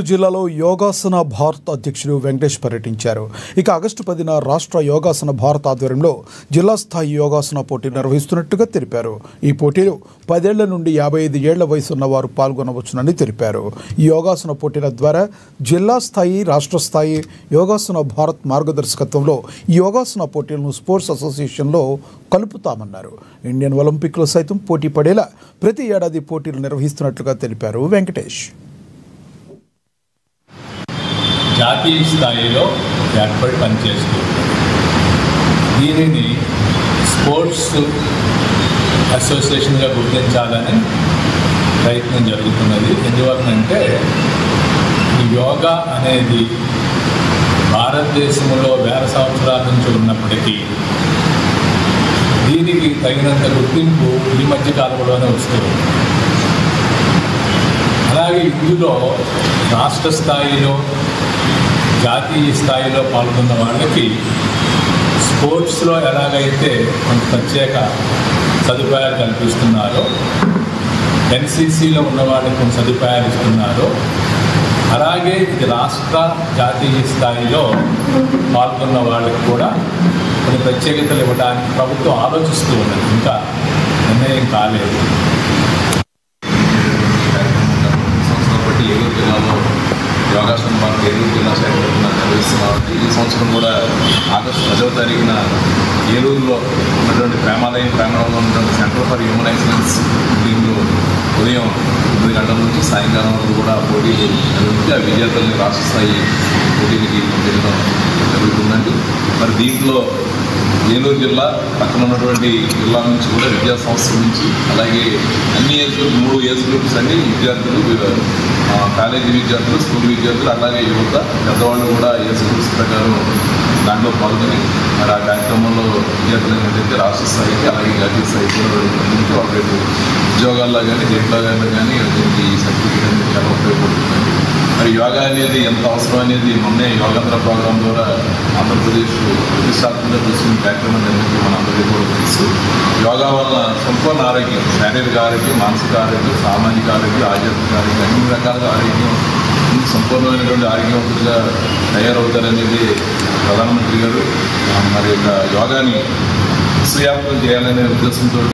జిల్లాలో యోగాసన భారత్ అధ్యక్షుడు వెంకటేష్ పర్యటించారు. ఇక ఆగస్టు 10న రాష్ట్ర యోగాసన భారత్ ఆధ్వర్యంలో జిల్లా స్థాయి యోగాసన పోటీ నిర్వహిస్తున్నట్టుగా తెలిపారు. ఈ పోటీలో 10 ఏళ్ల నుండి 55 ఏళ్ల వయసున్న వారు పాల్గొనవచ్చునని తెలిపారు. ఈ యోగాసన పోటీల ద్వారా జిల్లా స్థాయి, రాష్ట్ర స్థాయి యోగాసన భారత్ మార్గదర్శకత్వంలో ఈ యోగాసన పోటీలను స్పోర్ట్స్ అసోసియేషన్లో కలుపుతామన్నారు. ఇండియన్ ఒలింపిక్లో సైతం పోటీ పడేలా ప్రతి ఏడాది పోటీలు నిర్వహిస్తున్నట్లుగా తెలిపారు వెంకటేష్. జాతీయ స్థాయిలో ఏర్పడి పనిచేస్తూ దీనిని స్పోర్ట్స్ అసోసియేషన్గా గుర్తించాలని ప్రయత్నం జరుగుతున్నది. ఎందువలనంటే ఈ యోగా అనేది భారతదేశంలో వేల సంవత్సరాల నుంచి ఉన్నప్పటికీ దీనికి తగినంత గుర్తింపు ఈ మధ్య కాలంలోనే వస్తుంది. అలాగే ఇందులో రాష్ట్ర స్థాయిలో, జాతీయ స్థాయిలో పాల్గొన్న వాళ్ళకి స్పోర్ట్స్లో ఎలాగైతే కొంత ప్రత్యేక సదుపాయాలు కల్పిస్తున్నారో, ఎన్సీసీలో ఉన్న వాళ్ళకి కొన్ని సదుపాయాలు ఇస్తున్నారో, అలాగే ఇది రాష్ట్ర, జాతీయ స్థాయిలో పాల్గొన్న వాళ్ళకి కూడా కొన్ని ప్రత్యేకతలు ఇవ్వడానికి ప్రభుత్వం ఆలోచిస్తూ ఉన్నది. ఇంకా నిర్ణయం కాలేదు. ఏలూరు జిల్లాలో యోగాసన భారత్ ఏలూరు జిల్లా శాఖ నిర్వహిస్తున్నారు. ఈ సంవత్సరం కూడా ఆగస్టు 10వ తారీఖున ఏలూరులో ఉన్నటువంటి ప్రాంగణంలో ఉన్నటువంటి సెంటర్ ఫర్ హ్యూమన్ ఎక్సలెన్స్ దీనిలో ఉదయం 9 గంటల నుంచి సాయంకాలం వరకు కూడా పోటీలు నిర్వహించి ఆ విద్యార్థులని రాష్ట్ర స్థాయి పోటీలకి పంపించడం జరుగుతుందండి. మరి దీంట్లో ఏలూరు జిల్లా పక్కన ఉన్నటువంటి జిల్లాల నుంచి కూడా విద్యా సంస్థల నుంచి, అలాగే అన్ని ఏజ్ గ్రూప్ 3 ఏజ్ గ్రూప్స్ అన్ని విద్యార్థులు, కాలేజీ విద్యార్థులు, స్కూల్ విద్యార్థులు, అలాగే యువత, పెద్దవాళ్ళు కూడా ఏజ్ గ్రూప్స్ ప్రకారం దాంట్లో పాల్గొని మరి ఆ కార్యక్రమంలో విద్యార్థులు ఏంటంటే రాష్ట్ర స్థాయికి, అలాగే జాతీయ స్థాయికి కూడా వాళ్ళ రేపు ఉద్యోగాల్లో కానీ, దేంట్లో కానీ ఈ సర్టిఫికేట్ అనేది చాలా ఉపయోగపడుతుందండి. మరి యోగా అనేది ఎంత అవసరం అనేది మొన్నే యోగాంధ్ర ప్రోగ్రాం ద్వారా ఆంధ్రప్రదేశ్ ప్రతిష్టాత్మకంగా తీసుకున్న కార్యక్రమం అనేది మన అందరికీ కూడా తెలుసు. యోగా వల్ల సంపూర్ణ ఆరోగ్యం, శారీరక ఆరోగ్యం, మానసిక ఆరోగ్యం, సామాజిక ఆరోగ్యం, ఆధ్యాత్మిక ఆరోగ్యం, అన్ని రకాలుగా ఆరోగ్యం, సంపూర్ణమైనటువంటి ఆరోగ్యవంతులుగా తయారవుతారనేది ప్రధానమంత్రి గారు మరి యోగాని విశ్వవ్యాప్తం చేయాలనే ఉద్దేశంతో